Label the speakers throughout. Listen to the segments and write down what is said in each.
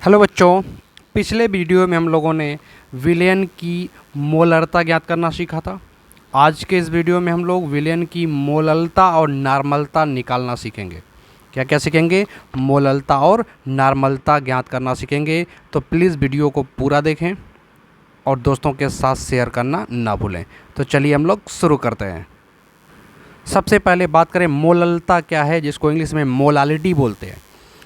Speaker 1: Hello बच्चों, पिछले video में हम लोगों ने विलयन की मोलरता ज्ञात करना सीखा था। आज के इस वीडियो में हम लोग विलयन की मोललता और नॉर्मलता निकालना सीखेंगे। क्या क्या सीखेंगे? मोललता और नॉर्मलता ज्ञात करना सीखेंगे। तो प्लीज़ वीडियो को पूरा देखें और दोस्तों के साथ शेयर करना ना भूलें। तो चलिए हम लोग शुरू करते हैं। सबसे पहले बात करें मोललता क्या है, जिसको इंग्लिश में मोलालिटी बोलते हैं।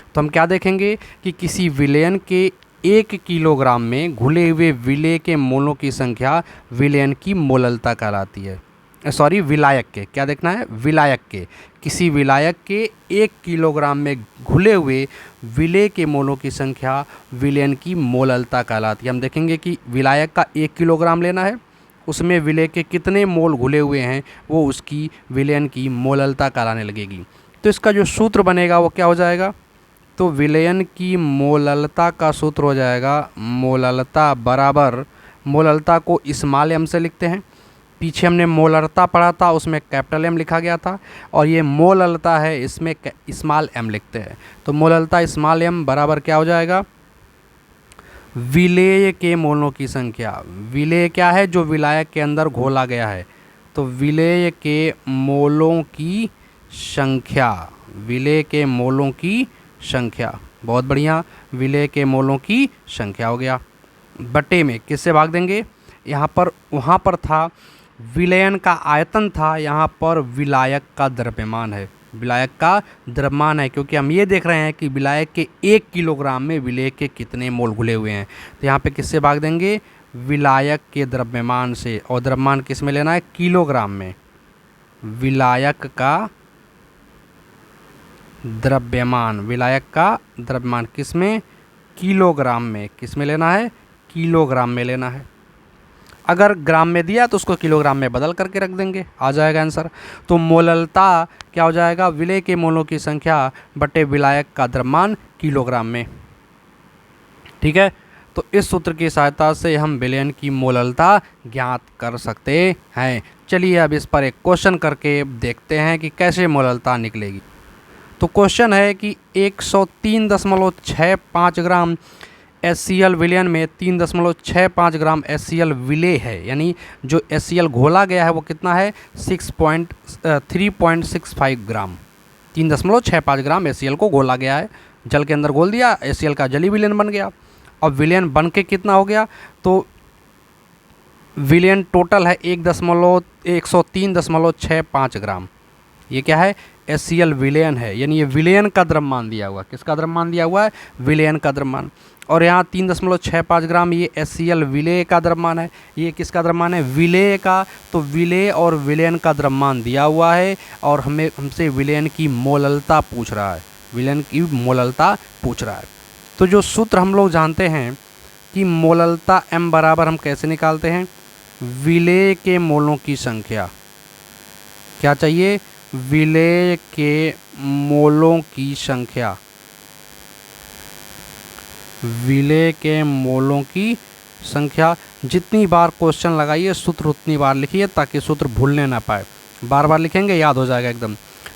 Speaker 1: तो हम क्या देखेंगे कि किसी विलयन के 1 किलोग्राम में घुले हुए विलेय के मोलों की संख्या विलयन की मोललता कहलाती है। सॉरी, विलायक के, क्या देखना है? विलायक के, किसी विलायक के 1 किलोग्राम में घुले हुए विलेय के मोलों की संख्या विलयन की मोललता कहलाती है। हम देखेंगे कि विलायक का 1 किलोग्राम लेना है, उसमें विलेय के कितने मोल घुले हुए हैं वो उसकी विलयन की मोललता कहलाने लगेगी। तो इसका जो सूत्र बनेगा वो क्या हो जाएगा? तो विलयन की मोललता का सूत्र हो जाएगा मोललता बराबर, मोललता को स्मॉल एम से लिखते हैं। पीछे हमने मोलरता पढ़ा था, उसमें कैपिटल एम लिखा गया था, और ये मोललता है, इसमें स्मॉल एम लिखते हैं। तो मोललता स्मॉल एम बराबर क्या हो जाएगा? विलेय के मोलों की संख्या। विलेय क्या है? जो विलायक के अंदर घोला गया है। तो विलेय के मोलों की संख्या, विलेय के मोलों की संख्या, बहुत बढ़िया, विलेय के मोलों की संख्या हो गया। बटे में किससे भाग देंगे? यहाँ पर, वहाँ पर था विलयन का आयतन था, यहाँ पर विलायक का द्रव्यमान है। विलायक का द्रव्यमान है, क्योंकि हम ये देख रहे हैं कि विलायक के 1 किलोग्राम में विलेय के कितने मोल घुले हुए हैं। तो यहाँ पे किससे भाग देंगे? विलायक के द्रव्यमान से। और द्रव्यमान किस में लेना है? किलोग्राम में। विलायक का द्रव्यमान, विलायक का द्रव्यमान किस में? किलोग्राम में। किस में लेना है? किलोग्राम में लेना है। अगर ग्राम में दिया तो उसको किलोग्राम में बदल करके रख देंगे, आ जाएगा आंसर। तो मोललता क्या हो जाएगा? विलेय के मोलों की संख्या बटे विलायक का द्रव्यमान किलोग्राम में। ठीक है, तो इस सूत्र की सहायता से हम विलयन की मोललता ज्ञात कर सकते हैं। चलिए अब इस पर एक क्वेश्चन करके देखते हैं कि कैसे मोललता निकलेगी। तो क्वेश्चन है कि 103.65 ग्राम HCl विलयन में 3.65 ग्राम HCl विलेय है, यानी जो HCl घोला गया है वो कितना है? 3.65 ग्राम। 3.65 ग्राम HCl को घोला गया है, जल के अंदर घोल दिया, HCl का जली विलयन बन गया। अब विलयन बन के कितना हो गया? तो विलयन टोटल है 103.65 ग्राम। ये क्या है? HCl विलयन है, यानी ये विलयन का द्रव्यमान दिया हुआ है। किसका द्रव्यमान दिया हुआ है? विलयन का द्रव्यमान। और यहाँ 3.65 ग्राम ये HCl विलेय का द्रव्यमान है। ये किसका द्रव्यमान है? विलेय का। तो विलेय और विलयन का द्रव्यमान दिया हुआ है और हमसे विलयन की मोललता पूछ रहा है। विलयन की मोललता पूछ रहा है। तो जो सूत्र हम लोग जानते हैं कि मोललता m बराबर हम कैसे निकालते हैं? विलेय के मोलों की संख्या। क्या चाहिए? विलेय के मोलों की संख्या। विलेय के मोलों की संख्या। जितनी बार क्वेश्चन लगाइए सूत्र उतनी बार लिखिए, ताकि सूत्र भूलने ना पाए। बार बार लिखेंगे याद हो जाएगा एकदम।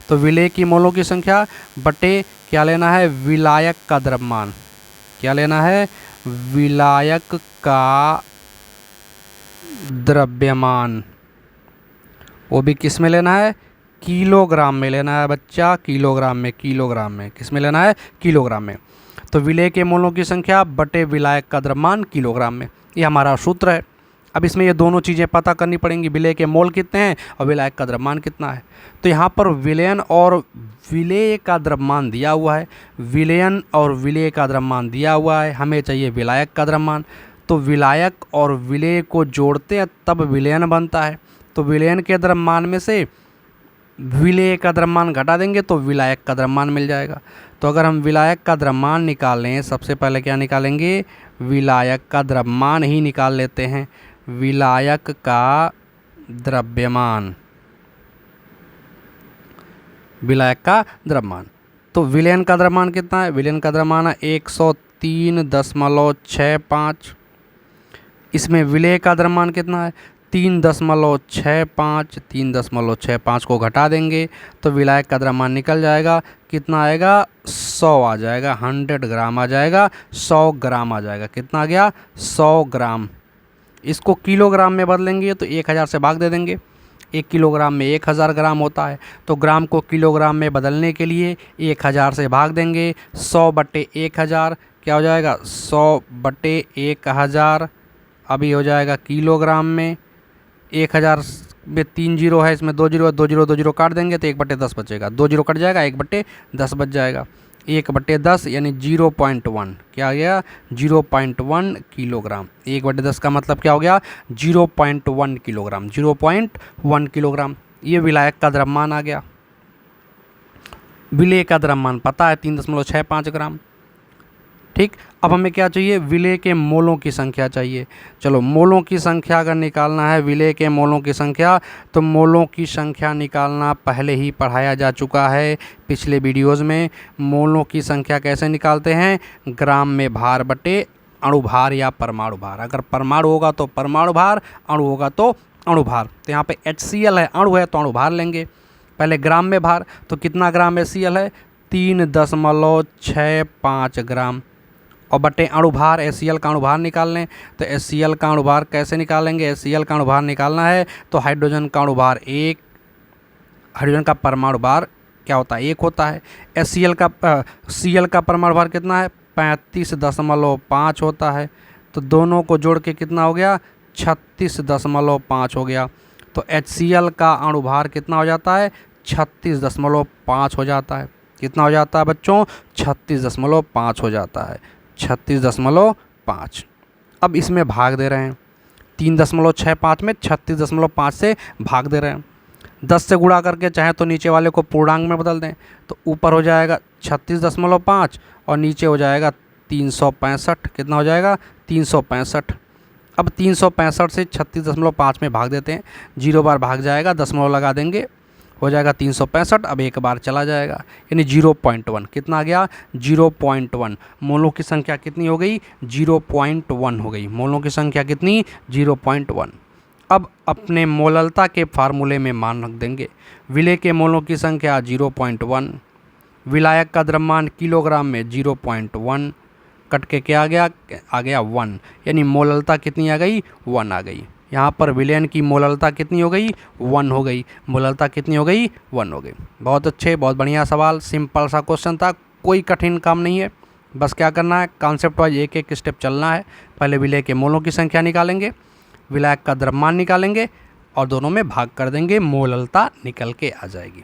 Speaker 1: तो विलेय की मोलों की संख्या बटे क्या लेना है? विलायक का द्रव्यमान। क्या लेना है? विलायक का द्रव्यमान। वो भी किस में लेना है? किलोग्राम में लेना है बच्चा, किलोग्राम में। किलोग्राम में किस में लेना है? किलोग्राम में। तो विलेय के मोलों की संख्या बटे विलायक का द्रव्यमान किलोग्राम में, ये हमारा सूत्र है। अब इसमें ये दोनों चीज़ें पता करनी पड़ेंगी, विलेय के मोल कितने हैं और विलायक का द्रव्यमान कितना है। तो यहाँ पर विलयन और विलेय का द्रव्यमान दिया हुआ है, विलयन और विलेय का द्रव्यमान दिया हुआ है, हमें चाहिए विलायक का द्रव्यमान। तो विलायक और विलेय को जोड़ते हैं तब विलयन बनता है। तो विलयन के द्रव्यमान में से विलेय का द्रव्यमान घटा देंगे तो विलायक का द्रव्यमान मिल जाएगा। तो अगर हम विलायक का द्रव्यमान निकालें, सबसे पहले क्या निकालेंगे? विलायक का द्रव्यमान ही निकाल लेते हैं। विलायक का द्रव्यमान, विलायक का द्रव्यमान। तो विलयन का द्रव्यमान कितना है? विलयन का द्रव्यमान है 103.65। इसमें विलेय का द्रव्यमान कितना है? 3.65। 3.65 को घटा देंगे तो विलायक का द्रव्यमान निकल जाएगा कितना आएगा, 100 आ जाएगा, 100 ग्राम आ जाएगा, 100 ग्राम आ जाएगा। कितना आ गया, 100 ग्राम। इसको किलोग्राम में बदलेंगे तो 1000 से भाग दे देंगे। 1 किलोग्राम में 1000 ग्राम होता है, तो ग्राम को किलोग्राम में बदलने के लिए 1000 से भाग देंगे। 100/1000 क्या हो जाएगा, 100/1000 अभी हो जाएगा किलोग्राम में। 1000 में 3 जीरो है, इसमें 2 जीरो है, 2 जीरो 2 जीरो काट देंगे तो 1/10 बचेगा। 2 जीरो कट जाएगा, 1/10 बच जाएगा। 1/10 यानी 0.1 क्या आ गया, 0.1 किलोग्राम। 1/10 का मतलब क्या हो गया, 0.1 किलोग्राम। 0.1 किलोग्राम ये विलायक का द्रव्यमान आ गया। विलेय का द्रव्यमान पता है 3.65 ग्राम। ठीक, अब हमें क्या चाहिए, विलेय के मोलों की संख्या चाहिए। चलो मोलों की संख्या अगर निकालना है, विलेय के मोलों की संख्या, तो मोलों की संख्या निकालना पहले ही पढ़ाया जा चुका है पिछले वीडियोज़ में। मोलों की संख्या कैसे निकालते हैं, ग्राम में भार बटे अणुभार या परमाणु भार। अगर परमाणु होगा तो परमाणु भार, अणु होगा तो अणु भार। तो यहाँ पे HCl है, अणु है तो अणु भार लेंगे। पहले ग्राम में भार, तो कितना ग्राम HCl है, 3.65 ग्राम। और बटे अणुभार, HCl का अणुभार निकाल लें। तो HCl का अणुभार कैसे निकालेंगे, HCl का अणुभार निकालना है तो हाइड्रोजन का अणुभार 1, हाइड्रोजन का परमाणु भार क्या होता है, 1 होता है। Cl का परमाणु भार कितना है, 35.5 होता है। तो दोनों को जोड़ के कितना हो गया, 36.5 हो गया। तो HCl का अणुभार कितना हो जाता है, 36.5 हो जाता है। कितना हो जाता है बच्चों, 36.5 हो जाता है, 36.5। अब इसमें भाग दे रहे हैं, 3.65 में 36.5 से भाग दे रहे हैं। 10 से गुणा करके चाहे तो नीचे वाले को पूर्णांक में बदल दें, तो ऊपर हो जाएगा 36.5 और नीचे हो जाएगा 365। कितना हो जाएगा, 365। अब 365 से 36.5 में भाग देते हैं, 0 बार भाग जाएगा, दशमलव लगा देंगे, हो जाएगा 365। अब एक बार चला जाएगा, यानी 0.1। कितना आ गया, 0.1। मोलों की संख्या कितनी हो गई, 0.1 हो गई। मोलों की संख्या कितनी, 0.1। अब अपने मोललता के फार्मूले में मान रख देंगे। विलेय के मोलों की संख्या 0.1, विलायक का द्रव्यमान किलोग्राम में 0.1, कट के क्या आ गया, 1, यानी मोललता कितनी आ गई, 1 आ गई। यहाँ पर विलयन की मोललता कितनी हो गई, 1 हो गई। मोललता कितनी हो गई, 1 हो गई। बहुत अच्छे, बहुत बढ़िया सवाल, सिंपल सा क्वेश्चन था, कोई कठिन काम नहीं है। बस क्या करना है, कॉन्सेप्ट वाइज एक एक स्टेप चलना है। पहले विलेय के मोलों की संख्या निकालेंगे, विलायक का द्रव्यमान निकालेंगे और दोनों में भाग कर देंगे, मोललता निकल के आ जाएगी।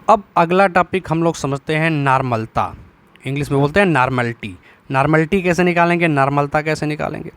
Speaker 1: अब अगला टॉपिक हम लोग समझते हैं नॉर्मलता, इंग्लिश में बोलते हैं नॉर्मलिटी। नॉर्मलिटी कैसे निकालेंगे, नॉर्मलता कैसे निकालेंगे।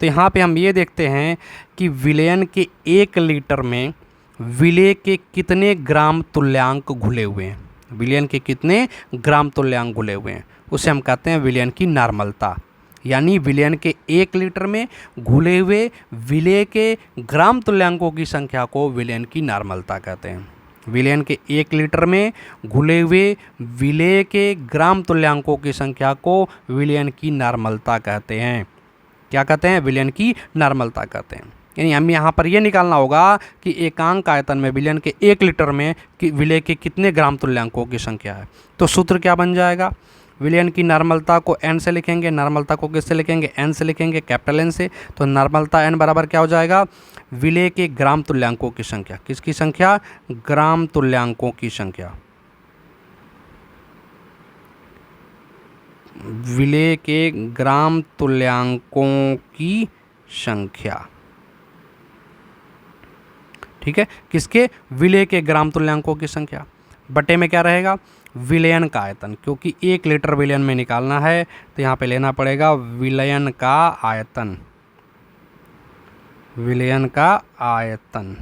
Speaker 1: तो यहाँ पे हम ये देखते हैं कि विलयन के 1 लीटर में विलेय के कितने ग्राम तुल्यांक घुले हुए हैं, विलयन के कितने ग्राम तुल्यांक घुले हुए हैं, उसे हम कहते हैं विलयन की नॉर्मलता। यानी विलयन के 1 लीटर में घुले हुए विलेय के ग्राम तुल्यांकों की संख्या को विलयन की नॉर्मलता कहते हैं। विलयन के 1 लीटर में घुले हुए विलेय के ग्राम तुल्यांकों की संख्या को विलयन की नॉर्मलता कहते हैं। क्या कहते हैं, विलयन की नॉर्मलता कहते हैं। यानी हमें यहाँ पर यह निकालना होगा कि एकांक आयतन में विलयन के 1 लीटर में विलेय के कितने ग्राम तुल्यांकों की संख्या है। तो सूत्र क्या बन जाएगा, विलयन की नॉर्मलता को n से लिखेंगे, नॉर्मलता को किससे लिखेंगे, n से लिखेंगे, कैपिटल N से। तो नॉर्मलता n बराबर क्या हो जाएगा, विलेय के ग्राम तुल्यांकों की संख्या। किसकी संख्या, ग्राम तुल्यांकों की संख्या। विलेय के ग्राम तुल्यांकों की संख्या, ठीक है, किसके, विलेय के ग्राम तुल्यांकों की संख्या। बटे में क्या रहेगा, विलयन का आयतन, क्योंकि 1 लीटर विलयन में निकालना है तो यहाँ पे लेना पड़ेगा विलयन का आयतन। विलयन का आयतन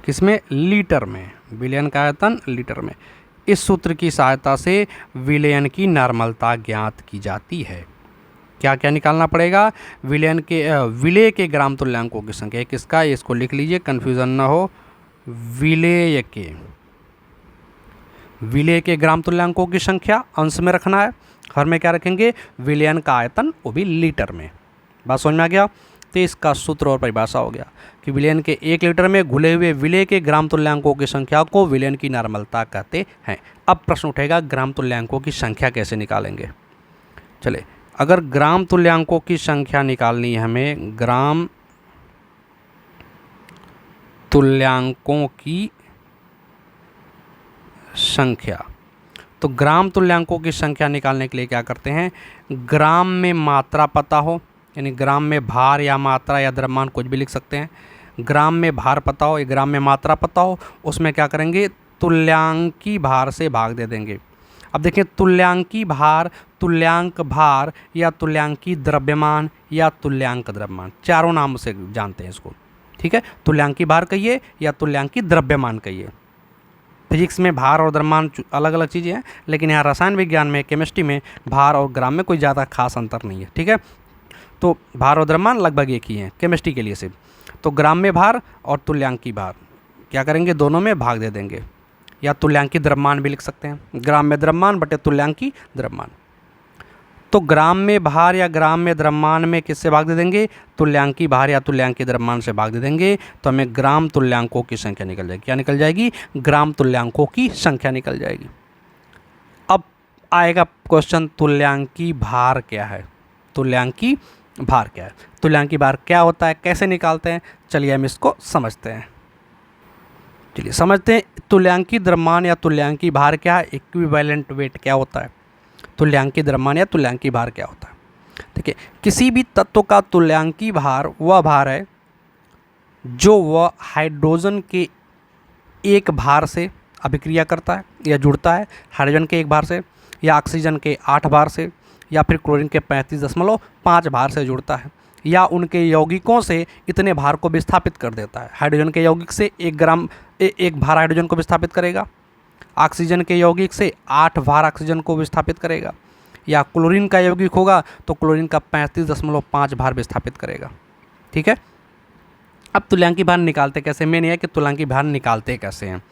Speaker 1: किसमें, लीटर में, विलयन का आयतन लीटर में। इस सूत्र की सहायता से विलयन की नॉर्मलता ज्ञात की जाती है। क्या क्या निकालना पड़ेगा, विलयन के विलेय के ग्राम तुल्यांकों की संख्या। किसका, इसको लिख लीजिए, कन्फ्यूज़न ना हो। विलेय के ग्राम तुल्यांकों की संख्या अंश में रखना है, हर में क्या रखेंगे, विलयन का आयतन, वो भी लीटर में। बात समझ में आ गया। तो इसका सूत्र और परिभाषा हो गया कि विलयन के 1 लीटर में घुले हुए विलेय के ग्राम तुल्यांकों की संख्या को विलयन की नॉर्मलता कहते हैं। अब प्रश्न उठेगा ग्राम तुल्यांकों की संख्या कैसे निकालेंगे। चले, अगर ग्राम तुल्यांकों की संख्या निकालनी है हमें, ग्राम तुल्यांकों की संख्या, तो ग्राम तुल्यांकों की संख्या निकालने के लिए क्या करते हैं, ग्राम में मात्रा पता हो, यानी ग्राम में भार या मात्रा या द्रव्यमान कुछ भी लिख सकते हैं। ग्राम में भार पता हो या ग्राम में मात्रा पता हो, उसमें क्या करेंगे, तुल्यांकी भार से भाग दे देंगे। अब देखें, तुल्यांकी भार, तुल्यांक भार या तुल्यांकी द्रव्यमान या तुल्यांक द्रव्यमान, चारों नाम से जानते हैं इसको, ठीक है। तुल्यांकी भार कहिए या तुल्यांकी द्रव्यमान कहिए। फिजिक्स में भार और द्रव्यमान अलग अलग चीज़ें हैं, लेकिन यहाँ रसायन विज्ञान में, केमिस्ट्री में भार और ग्राम में कोई ज़्यादा खास अंतर नहीं है, ठीक है। तो भार और द्रव्यमान लगभग एक ही हैं केमिस्ट्री के लिए सिर्फ। तो ग्राम में भार और तुल्यांकी भार क्या करेंगे, दोनों में भाग दे देंगे, या तुल्यांकी द्रव्यमान भी लिख सकते हैं, ग्राम में द्रव्यमान बटे तुल्यांकी द्रव्यमान। तो ग्राम में भार या ग्राम में द्रव्यमान में किससे भाग दे देंगे, तुल्यांकी भार या तुल्यांकी द्रव्यमान से भाग दे देंगे, तो हमें ग्राम तुल्यांकों की संख्या निकल जाएगी। क्या निकल जाएगी, ग्राम तुल्यांकों की संख्या निकल जाएगी। अब आएगा क्वेश्चन, तुल्यांकी भार क्या है, तुल्यांकी भार क्या है, तुल्यांकी भार क्या होता है, कैसे निकालते हैं, चलिए हम इसको समझते हैं। चलिए समझते हैं, तुल्यांकी द्रव्यमान या तुल्यांकी भार क्या है, इक्विवेलेंट वेट क्या होता है, तुल्यांकी द्रव्यमान या तुल्यांकी भार क्या होता है। देखिए, किसी भी तत्व का तुल्यांकी भार वह भार है जो वह हाइड्रोजन के एक भार से अभिक्रिया करता है या जुड़ता है, हाइड्रोजन के एक भार से, या ऑक्सीजन के 8 भार से, या फिर क्लोरीन के 35.5 भार से जुड़ता है, या उनके यौगिकों से इतने भार को विस्थापित कर देता है। हाइड्रोजन के यौगिक से 1 भार हाइड्रोजन को विस्थापित करेगा, ऑक्सीजन के यौगिक से 8 भार ऑक्सीजन को विस्थापित करेगा, या क्लोरीन का यौगिक होगा तो क्लोरीन का 35.5 भार विस्थापित करेगा, ठीक है। अब तुल्यांकी भार निकालते कैसे, मेन ये है कि तुल्यांकी भार निकालते कैसे हैं।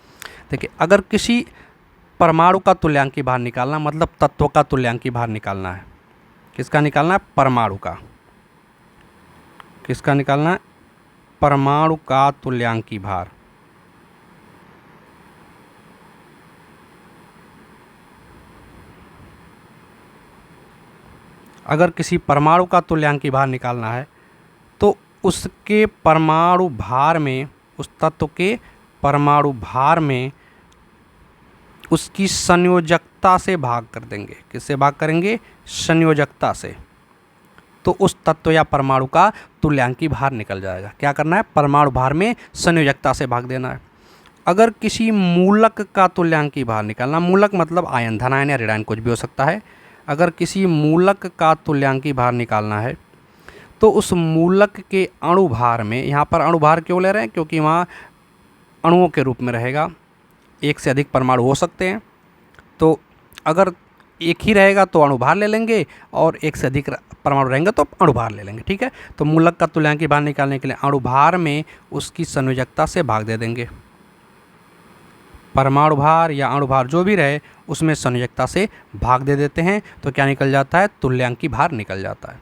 Speaker 1: देखिए, अगर किसी परमाणु का तुल्यांकी भार निकालना, मतलब तत्व का तुल्यांकी भार निकालना है, किसका निकालना है, परमाणु का, किसका निकालना है, परमाणु का तुल्यांकी भार। अगर किसी परमाणु का तुल्यांकी भार निकालना है तो उसके परमाणु भार में, उस तत्व के परमाणु भार में उसकी संयोजकता से भाग कर देंगे। किससे भाग करेंगे, संयोजकता से। तो उस तत्व या परमाणु का तुल्यांकी भार निकल जाएगा। क्या करना है, परमाणु भार में संयोजकता से भाग देना है। अगर किसी मूलक का तुल्यांकी भार निकालना, मूलक मतलब आयन, धन आयन या ऋण आयन कुछ भी हो सकता है। अगर किसी मूलक का तुल्यांकी भार निकालना है तो उस मूलक के अणुभार में, यहाँ पर अणुभार क्यों ले रहे हैं, क्योंकि वहाँ अणुओं के रूप में रहेगा, एक से अधिक परमाणु हो सकते हैं। तो अगर एक ही रहेगा तो अणुभार ले लेंगे, और एक से अधिक परमाणु रहेंगे तो अणुभार ले लेंगे, ठीक है। तो मूलक का तुल्यांकी भार निकालने के लिए अणुभार में उसकी संयोजकता से भाग दे देंगे। परमाणु भार या अणुभार जो भी रहे उसमें संयोजकता से भाग दे देते हैं, तो क्या निकल जाता है, तुल्यांकी भार निकल जाता है।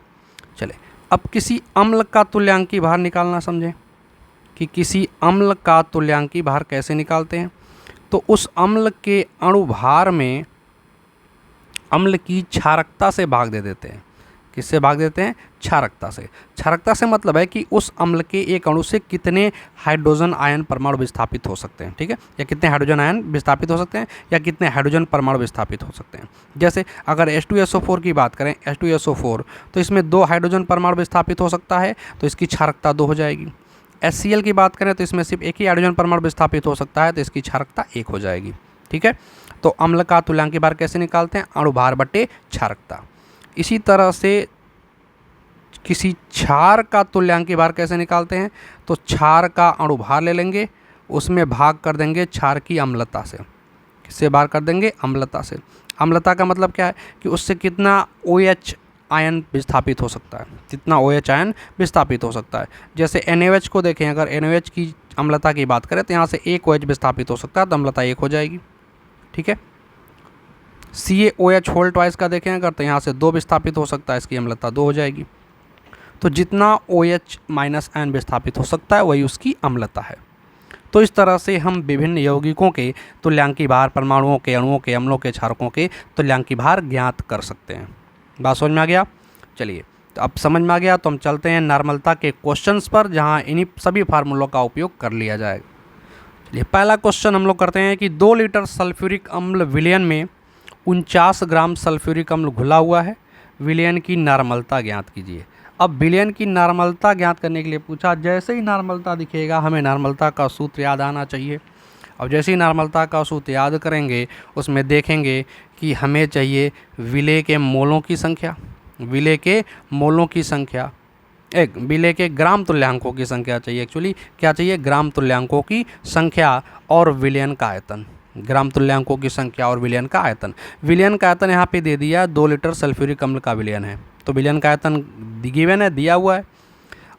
Speaker 1: चले, अब किसी अम्ल का तुल्यांकी भार निकालना समझें कि किसी अम्ल का तुल्यांकी भार कैसे निकालते हैं। तो उस अम्ल के अणुभार में अम्ल की क्षारकता से भाग दे देते हैं। किससे भाग देते हैं, क्षारकता से। क्षारकता से मतलब है कि उस अम्ल के एक अणु से कितने हाइड्रोजन आयन परमाणु विस्थापित हो सकते हैं, ठीक है, या कितने हाइड्रोजन आयन विस्थापित हो सकते हैं, या कितने हाइड्रोजन परमाणु विस्थापित हो सकते हैं। जैसे अगर H2SO4 की बात करें, H2SO4, तो इसमें 2 हाइड्रोजन परमाणु विस्थापित हो सकता है, तो इसकी क्षारकता 2 हो जाएगी। HCl की बात करें तो इसमें सिर्फ एक ही हाइड्रोजन परमाणु विस्थापित हो सकता है, तो इसकी क्षारकता 1 हो जाएगी, ठीक है। तो अम्ल का तुल्यांकी भार कैसे निकालते हैं, अणुभार बटे क्षारकता। इसी तरह से किसी क्षार का तुल्यांकी भार कैसे निकालते हैं, तो क्षार का अणुभार ले लेंगे, उसमें भाग कर देंगे क्षार की अम्लता से। किससे भाग कर देंगे, अम्लता से। अम्लता का मतलब क्या है कि उससे कितना OH आयन विस्थापित हो सकता है, कितना OH आयन विस्थापित हो सकता है। जैसे NaOH को देखें, अगर NaOH की अम्लता की बात करें तो यहाँ से 1 OH विस्थापित हो सकता है, तो अम्लता 1 हो जाएगी, ठीक है। CaOH होल ट्वाइस का देखें अगर, तो यहाँ से 2 विस्थापित हो सकता है, इसकी अम्लता 2 हो जाएगी। तो जितना OH माइनस आयन विस्थापित हो सकता है वही उसकी अम्लता है। तो इस तरह से हम विभिन्न यौगिकों के तुल्यांकी भार, परमाणुओं के, अणुओं के, अम्लों के, क्षारकों के तुल्यांकी भार ज्ञात कर सकते हैं। बात समझ में आ गया? चलिए, तो अब समझ में आ गया तो हम चलते हैं नॉर्मलता के क्वेश्चंस पर, जहां इन्हीं सभी फार्मूलों का उपयोग कर लिया जाएगा। चलिए, पहला क्वेश्चन हम लोग करते हैं कि 2 लीटर सल्फ्यूरिक अम्ल विलयन में 49 ग्राम सल्फ्यूरिक अम्ल घुला हुआ है, विलयन की नॉर्मलता ज्ञात कीजिए। अब विलयन की नॉर्मलता ज्ञात करने के लिए पूछा, जैसे ही नॉर्मलता दिखेगा हमें नॉर्मलता का सूत्र याद आना चाहिए। अब जैसे ही नॉर्मलता का सूत्र याद करेंगे उसमें देखेंगे कि हमें चाहिए विलेय के मोलों की संख्या, विलेय के मोलों की संख्या, एक विलेय के ग्राम तुल्यांकों की संख्या चाहिए। एक्चुअली क्या चाहिए? ग्राम तुल्यांकों की संख्या और विलयन का आयतन। ग्राम तुल्यांकों की संख्या और विलयन का आयतन। विलयन का आयतन यहाँ पे दे दिया, 2 लीटर सल्फ्यूरिक अम्ल का विलयन है, तो विलयन का आयतन गिवन है, दिया हुआ है।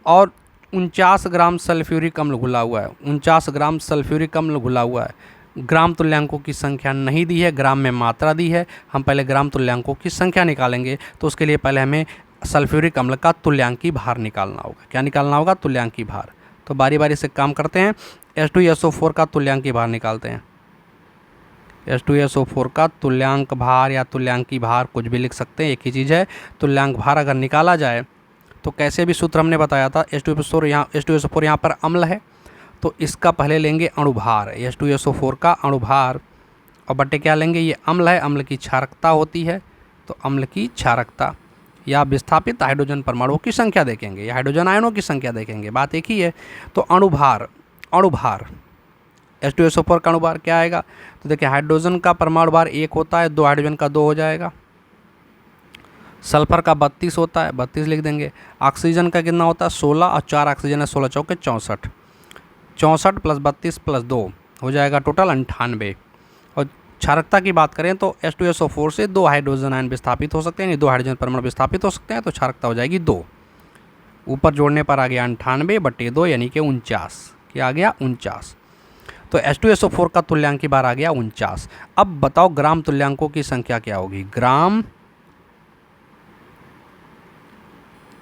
Speaker 1: और 49 ग्राम सल्फ्यूरिक अम्ल घुला हुआ है, 49 ग्राम सल्फ्यूरिक अम्ल घुला हुआ है। ग्राम तुल्यांकों की संख्या नहीं दी है, ग्राम में मात्रा दी है। हम पहले ग्राम तुल्यांकों की संख्या निकालेंगे, तो उसके लिए पहले हमें सल्फ्यूरिक अम्ल का तुल्यांकी भार निकालना होगा। क्या निकालना होगा? तुल्यांकी भार। तो बारी बारी से काम करते हैं। H2SO4 का तुल्यांकी भार निकालते हैं। H2SO4 का तुल्यांक भार या तुल्यांकी भार कुछ भी लिख सकते हैं, एक ही चीज़ है। तुल्यांक भार अगर निकाला जाए तो कैसे भी सूत्र हमने बताया था, H2SO4 यहाँ पर अम्ल है, तो इसका पहले लेंगे अणुभार, H2SO4 का अणुभार, और बट्टे क्या लेंगे? ये अम्ल है, अम्ल की क्षारकता होती है, तो अम्ल की क्षारकता या विस्थापित हाइड्रोजन परमाणुओं की संख्या देखेंगे या हाइड्रोजन आयनों की संख्या देखेंगे, बात एक ही है। तो अणुभार H2SO4 का अणुभार क्या आएगा? तो देखिए, हाइड्रोजन का परमाणु भार 1 होता है, 2 हाइड्रोजन का 2 हो जाएगा। सल्फर का 32 होता है, 32 लिख देंगे। ऑक्सीजन का कितना होता है? 16, और 4 ऑक्सीजन है, 16 चौके 64, 64 प्लस 32 प्लस 2 हो जाएगा टोटल 98। और क्षारकता की बात करें तो H2SO4 से 2 हाइड्रोजन आयन विस्थापित हो सकते हैं, 2 हाइड्रोजन परमाणु विस्थापित हो सकते हैं, तो क्षारकता हो जाएगी 2। ऊपर जोड़ने पर आ गया 98/2 यानी कि 49। क्या आ गया? 49। तो H2SO4 का तुल्यांकी भार आ गया 49। अब बताओ ग्राम तुल्यांकों की संख्या क्या होगी? ग्राम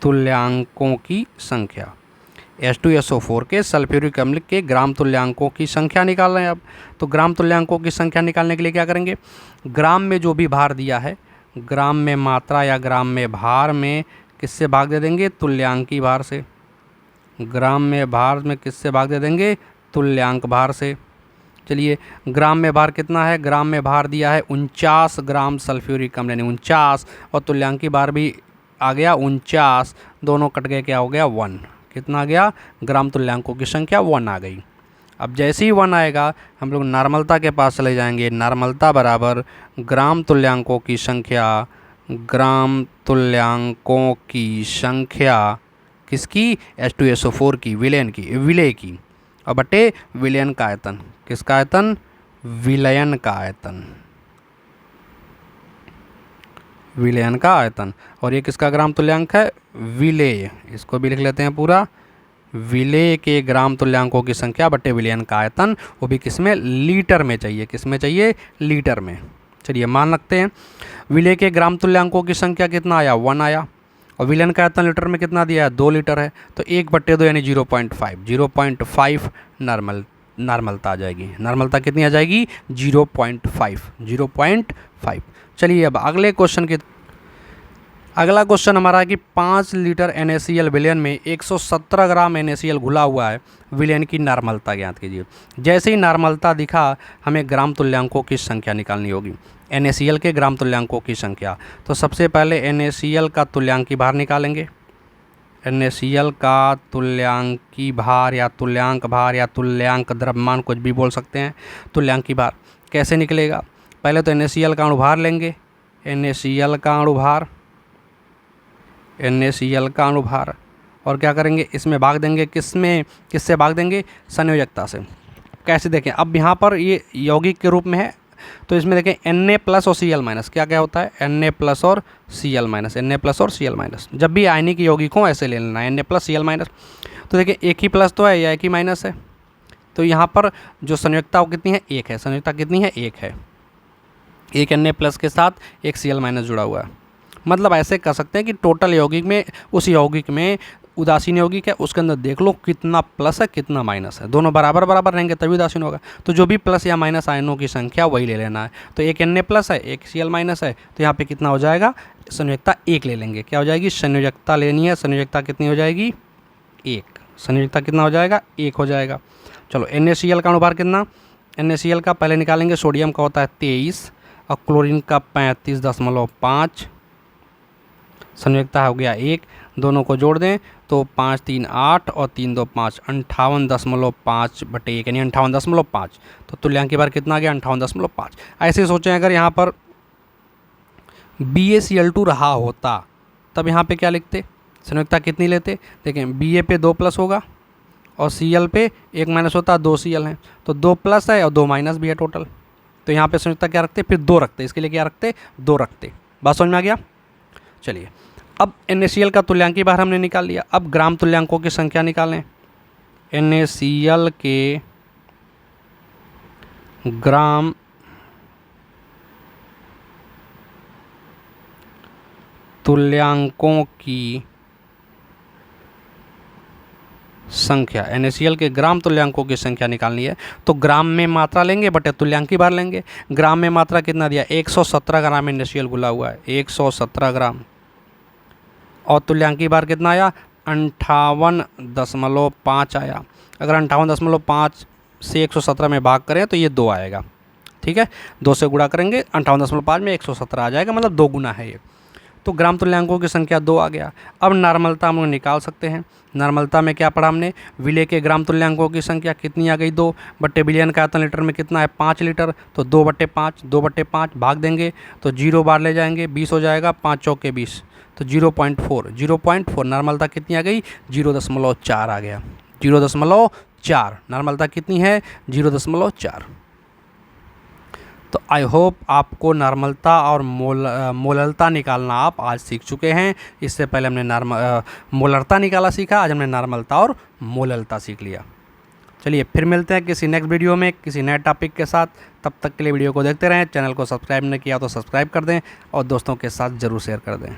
Speaker 1: तुल्यांकों की संख्या, H2SO4 के सल्फ्यूरिक अम्ल के ग्राम तुल्यांकों की संख्या निकाल रहे हैं अब। तो ग्राम तुल्यांकों की संख्या निकालने के लिए क्या करेंगे? ग्राम में जो भी भार दिया है, ग्राम में मात्रा या ग्राम में भार में किससे भाग दे देंगे? तुल्यांकी भार से। ग्राम में भार में किससे भाग दे देंगे? तुल्यांक भार से। चलिए, ग्राम में भार कितना है? ग्राम में भार दिया है 49 ग्राम सल्फ्यूरिक अम्ल, यानी 49, और तुल्यांकी भार भी आ गया 49, दोनों कट गए, क्या हो गया? 1। कितना आ गया? ग्राम तुल्यांकों की संख्या 1 आ गई। अब जैसे ही 1 आएगा हम लोग नॉर्मलता के पास चले जाएंगे। नॉर्मलता बराबर ग्राम तुल्यांकों की संख्या, ग्राम तुल्यांकों की संख्या किसकी? H2SO4 की, विलेय की, और बटे विलयन का आयतन। किसका आयतन? विलयन का आयतन, विलयन का आयतन। और ये किसका ग्राम तुल्यांक है? विलेय। इसको भी लिख लेते हैं पूरा, विलेय के ग्राम तुल्यांकों की संख्या बटे विलयन का आयतन, वो भी किसमें? लीटर में चाहिए। किसमें चाहिए? लीटर में। चलिए, मान रखते हैं विलेय के ग्राम तुल्यांकों की संख्या कितना आया? 1 आया, और विलयन का आयतन लीटर में कितना दिया है? 2 लीटर है, तो 1/2 यानी 0.5 नॉर्मलता आ जाएगी। नॉर्मलता कितनी आ जाएगी? 0.5। चलिए, अब अगला क्वेश्चन हमारा है कि 5 लीटर NaCl विलयन में 117 ग्राम NaCl घुला हुआ है, विलयन की नॉर्मलता ज्ञात कीजिए। जैसे ही नॉर्मलता दिखा हमें ग्राम तुल्यांकों की संख्या निकालनी होगी, NaCl के ग्राम तुल्यांकों की संख्या। तो सबसे पहले NaCl का तुल्यांकी भार निकालेंगे। NaCl का तुल्यांकी भार या तुल्यांक भार या तुल्यांक द्रव्यमान, कुछ भी बोल सकते हैं। तुल्यांकी भार कैसे निकलेगा? पहले तो NaCl का अणुभार लेंगे, NaCl का अणुभार, और क्या करेंगे? इसमें भाग देंगे, किससे भाग देंगे? संयोजकता से। कैसे देखें? अब यहाँ पर ये यौगिक के रूप में है, तो इसमें देखें Na प्लस और Cl माइनस, क्या क्या होता है? Na प्लस और Cl माइनस। जब भी आयनिक यौगिक हो ऐसे ले लेना, Na प्लस Cl माइनस। तो देखिए, एक ही प्लस तो है या एक ही माइनस है, तो यहाँ पर जो संयोजकता वो कितनी है? 1 है। संयोजकता कितनी है? 1 है। एक Na प्लस के साथ एक Cl माइनस जुड़ा हुआ है। मतलब ऐसे कर सकते हैं कि टोटल यौगिक में, उस यौगिक में उदासीन यौगिक है, उसके अंदर देख लो कितना प्लस है कितना माइनस है, दोनों बराबर बराबर रहेंगे तभी उदासीन होगा। तो जो भी प्लस या माइनस आयनों की संख्या वही ले लेना है। तो एक Na प्लस है, एक Cl माइनस है, तो यहाँ पे कितना हो जाएगा, संयोजकता 1 ले लेंगे। क्या हो जाएगी, संयोजकता लेनी है, संयोजकता कितनी हो जाएगी, 1। संयोजकता कितना हो जाएगा, 1 हो जाएगा। चलो NaCl का अनुभार कितना, NaCl का पहले निकालेंगे, सोडियम का होता है 23 और क्लोरीन का 35.5, संयोजकता हो गया 1। दोनों को जोड़ दें तो 5 3 8 और 3 2 5, 58.5/1 यानी 58.5। तो तुल्यांकी बार कितना आ गया, 58.5। ऐसे सोचें अगर यहाँ पर BaCl2 रहा होता तब यहाँ पे क्या लिखते, संयोजकता कितनी लेते। देखें Ba पे 2 प्लस होगा और Cl पे 1 माइनस होता है, 2 Cl हैं, तो 2 प्लस है और 2 माइनस भी है टोटल। तो यहाँ पे संयोजकता क्या रखते, फिर 2 रखते, इसके लिए क्या रखते, 2 रखते। बात समझ में आ गया। चलिए अब NaCl का तुल्यांकी बाहर हमने निकाल लिया, अब ग्राम तुल्यांकों की संख्या निकालें। NaCl के ग्राम तुल्यांकों की संख्या, NaCl के ग्राम तुल्यांकों की संख्या निकालनी है तो ग्राम में मात्रा लेंगे बटे तुल्यांकी बार लेंगे। ग्राम में मात्रा कितना दिया, 117 ग्राम NaCl घुला हुआ है, 117 ग्राम, और तुल्यांकी बार कितना आया, 58.5 आया। अगर 58.5 से 117 में भाग करें तो ये 2 आएगा, ठीक है, 2 से गुणा करेंगे 58.5 में 117 आ जाएगा, मतलब 2 गुना है ये। तो ग्राम तुल्यांकों की संख्या 2 आ गया। अब नॉर्मलता हम लोग निकाल सकते हैं। नॉर्मलता में क्या पढ़ा हमने, विलेय के ग्राम तुल्यांकों की संख्या कितनी आ गई, 2 बट्टे विलयन का आयतन लीटर में कितना है, 5 लीटर, तो 2/5 भाग देंगे तो 0 बार ले जाएंगे, 20 हो जाएगा, 5 चौके 20, तो 0.4 नॉर्मलता कितनी आ गई, 0.4 आ गया, 0.4। नॉर्मलता कितनी है, 0.4। तो आई होप आपको नॉर्मलता और मोलरता निकालना आप आज सीख चुके हैं। इससे पहले हमने मोलरता निकाला सीखा, आज हमने नॉर्मलता और मोलरता सीख लिया। चलिए फिर मिलते हैं किसी नेक्स्ट वीडियो में किसी नए टॉपिक के साथ। तब तक के लिए वीडियो को देखते रहें, चैनल को सब्सक्राइब नहीं किया तो सब्सक्राइब कर दें और दोस्तों के साथ ज़रूर शेयर कर दें।